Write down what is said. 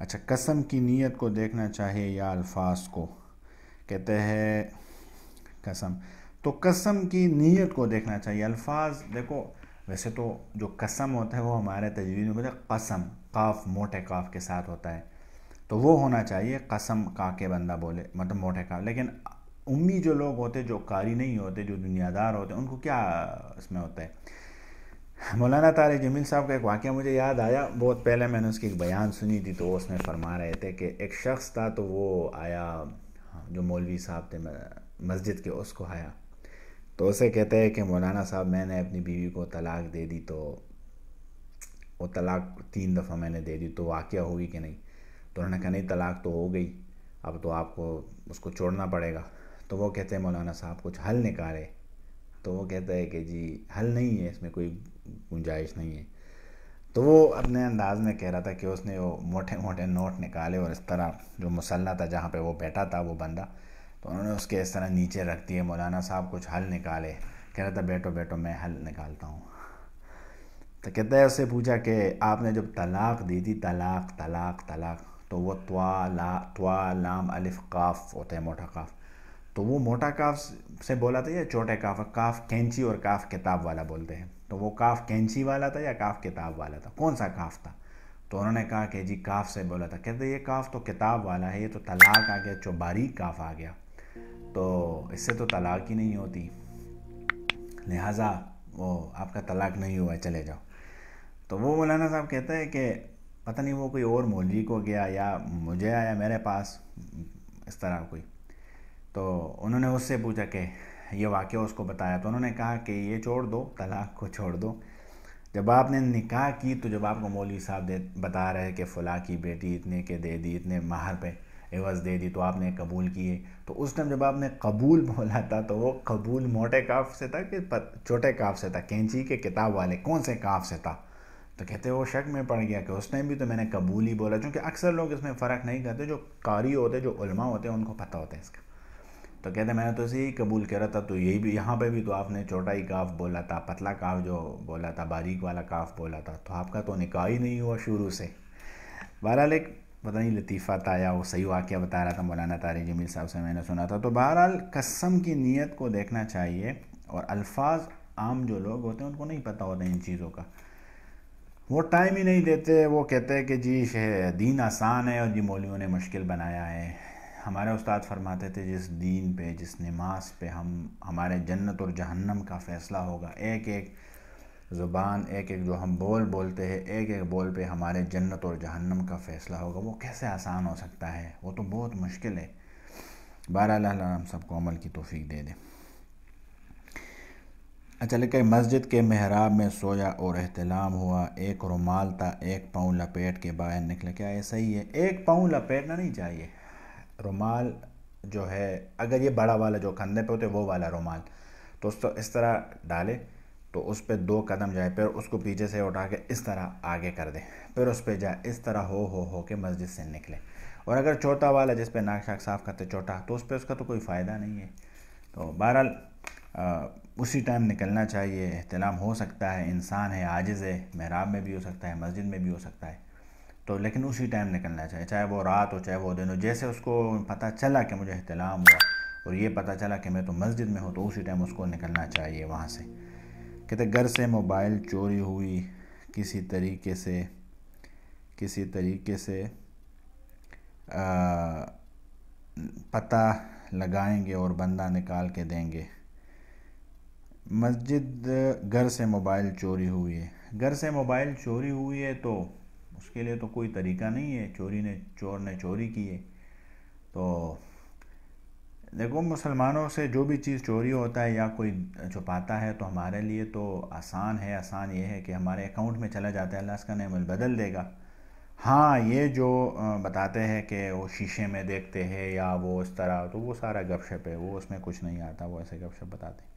اچھا، قسم کی نیت کو دیکھنا چاہیے یا الفاظ کو؟ کہتے ہیں قسم، تو قسم کی نیت کو دیکھنا چاہیے، الفاظ دیکھو ویسے تو جو قسم ہوتا ہے وہ ہمارے تجوید میں بولتے ہیں قسم، قاف موٹے قاف کے ساتھ ہوتا ہے، تو وہ ہونا چاہیے قسم کا کے بندہ بولے مطلب موٹے قاف. لیکن امی جو لوگ ہوتے جو قاری نہیں ہوتے جو دنیا دار ہوتے ان کو کیا اس میں ہوتا ہے. مولانا طارق جمیل صاحب کا ایک واقعہ مجھے یاد آیا، بہت پہلے میں نے اس کی ایک بیان سنی تھی، تو اس میں فرما رہے تھے کہ ایک شخص تھا تو وہ آیا، جو مولوی صاحب تھے مسجد کے، اس کو آیا تو اسے کہتے ہیں کہ مولانا صاحب میں نے اپنی بیوی کو طلاق دے دی، تو وہ طلاق 3 دفعہ میں نے دے دی، تو واقعہ ہوئی کہ نہیں؟ تو انہوں نے کہا نہیں طلاق تو ہو گئی، اب تو آپ کو اس کو چھوڑنا پڑے گا. تو وہ کہتے ہیں مولانا صاحب کچھ حل نکالے. تو وہ کہتا ہے کہ جی حل نہیں ہے، اس میں کوئی گنجائش نہیں ہے. تو وہ اپنے انداز میں کہہ رہا تھا کہ اس نے وہ موٹے موٹے نوٹ نکالے اور اس طرح جو مسلح تھا جہاں پہ وہ بیٹھا تھا وہ بندہ، تو انہوں نے اس کے اس طرح نیچے رکھ دیے. مولانا صاحب کچھ حل نکالے، کہہ رہا تھا بیٹھو بیٹھو میں حل نکالتا ہوں. تو کہتا ہے اس سے پوچھا کہ آپ نے جب طلاق دی تھی، طلاق طلاق طلاق، تو وہ توا لام الف قاف ہوتا ہے موٹا قاف، تو وہ موٹا کاف سے بولا تھا یا چھوٹے کاف؟ کاف کینچی اور کاف کتاب والا بولتے ہیں، تو وہ کاف کینچی والا تھا یا کاف کتاب والا تھا؟ کون سا کاف تھا؟ تو انہوں نے کہا کہ جی کاف سے بولا تھا. کہتے یہ کاف تو کتاب والا ہے، یہ تو طلاق آ گیا، جو باریک کاف آ گیا، تو اس سے تو طلاق ہی نہیں ہوتی، لہٰذا وہ آپ کا طلاق نہیں ہوا ہے، چلے جاؤ. تو وہ مولانا صاحب کہتا ہے کہ پتہ نہیں وہ کوئی اور مولوی کو گیا یا مجھے آیا میرے پاس اس طرح کوئی، تو انہوں نے اس سے پوچھا کہ یہ واقعہ اس کو بتایا، تو انہوں نے کہا کہ یہ چھوڑ دو، طلاق کو چھوڑ دو. جب آپ نے نکاح کی تو جب آپ کو مولوی صاحب بتا رہے کہ فلاں کی بیٹی اتنے کے دے دی، اتنے مہر پہ عوض دے دی، تو آپ نے قبول کیے، تو اس ٹائم جب آپ نے قبول بولا تھا تو وہ قبول موٹے کاف سے تھا کہ چھوٹے کاف سے تھا؟ کینچی کے کتاب والے کون سے کاف سے تھا؟ تو کہتے وہ شک میں پڑ گیا کہ اس ٹائم بھی تو میں نے قبول ہی بولا، چونکہ اکثر لوگ اس میں فرق نہیں کرتے، جو قاری ہوتے جو علماء ہوتے ہیں ان کو پتہ ہوتا ہے اس کا. تو کہتے میں نے تو اسے ہی قبول کرا تھا، تو یہی بھی یہاں پہ بھی تو آپ نے چھوٹا ہی کاف بولا تھا، پتلا کاف جو بولا تھا، باریک والا کاف بولا تھا، تو آپ کا تو نکاح ہی نہیں ہوا شروع سے. بہرحال ایک پتہ نہیں لطیفہ تھا یا وہ صحیح واقعہ بتا رہا تھا مولانا طارق جمیل صاحب سے، میں نے سنا تھا. تو بہرحال قسم کی نیت کو دیکھنا چاہیے، اور الفاظ عام جو لوگ ہوتے ہیں ان کو نہیں پتہ ہوتا ان چیزوں کا، وہ ٹائم ہی نہیں دیتے، وہ کہتے ہیں کہ جی دین آسان ہے اور جی مولویوں نے مشکل بنایا ہے. ہمارے استاد فرماتے تھے جس دین پہ، جس نماز پہ ہمارے جنت اور جہنم کا فیصلہ ہوگا، ایک ایک زبان، ایک ایک جو ہم بولتے ہیں، ایک ایک بول پہ ہمارے جنت اور جہنم کا فیصلہ ہوگا، وہ کیسے آسان ہو سکتا ہے؟ وہ تو بہت مشکل ہے. بہرحال اللہ ہم سب کو عمل کی توفیق دے دے. اچھا لکھا ہے مسجد کے محراب میں سویا اور احتلام ہوا، ایک رومال تھا، ایک پاؤں لپیٹ کے باہر نکلے. کیا یہ صحیح ہے؟ ایک پاؤں لپیٹنا نہیں چاہیے. رومال جو ہے اگر یہ بڑا والا جو کندھے پہ ہوتے وہ والا رومال، تو اس طرح ڈالے تو اس پہ 2 قدم جائے، پھر اس کو پیچھے سے اٹھا کے اس طرح آگے کر دے، پھر اس پہ جائے، اس طرح ہو کے مسجد سے نکلے. اور اگر چھوٹا والا جس پہ ناک شاک صاف کرتے چھوٹا، تو اس پہ اس کا تو کوئی فائدہ نہیں ہے. تو بہرحال اسی ٹائم نکلنا چاہیے. احتلام ہو سکتا ہے، انسان ہے، عاجز ہے، محراب میں بھی ہو سکتا ہے، مسجد میں بھی ہو سکتا ہے، تو لیکن اسی ٹائم نکلنا چاہیے، چاہے وہ رات ہو چاہے وہ دن ہو. جیسے اس کو پتہ چلا کہ مجھے احتلام ہوا اور یہ پتہ چلا کہ میں تو مسجد میں ہوں، تو اسی ٹائم اس کو نکلنا چاہیے وہاں سے. کہتے گھر سے موبائل چوری ہوئی، کسی طریقے سے پتہ لگائیں گے اور بندہ نکال کے دیں گے. گھر سے موبائل چوری ہوئی ہے، گھر سے موبائل چوری ہوئی ہے تو اس کے لیے تو کوئی طریقہ نہیں ہے، چور نے چوری کی ہے. تو دیکھو مسلمانوں سے جو بھی چیز چوری ہوتا ہے یا کوئی چھپاتا ہے تو ہمارے لیے تو آسان ہے. آسان یہ ہے کہ ہمارے اکاؤنٹ میں چلا جاتا ہے، اللہ اس کا نعم البدل دے گا. ہاں یہ جو بتاتے ہیں کہ وہ شیشے میں دیکھتے ہیں یا وہ اس طرح، تو وہ سارا گپ شپ ہے، وہ اس میں کچھ نہیں آتا، وہ ایسے گپ شپ بتاتے ہیں.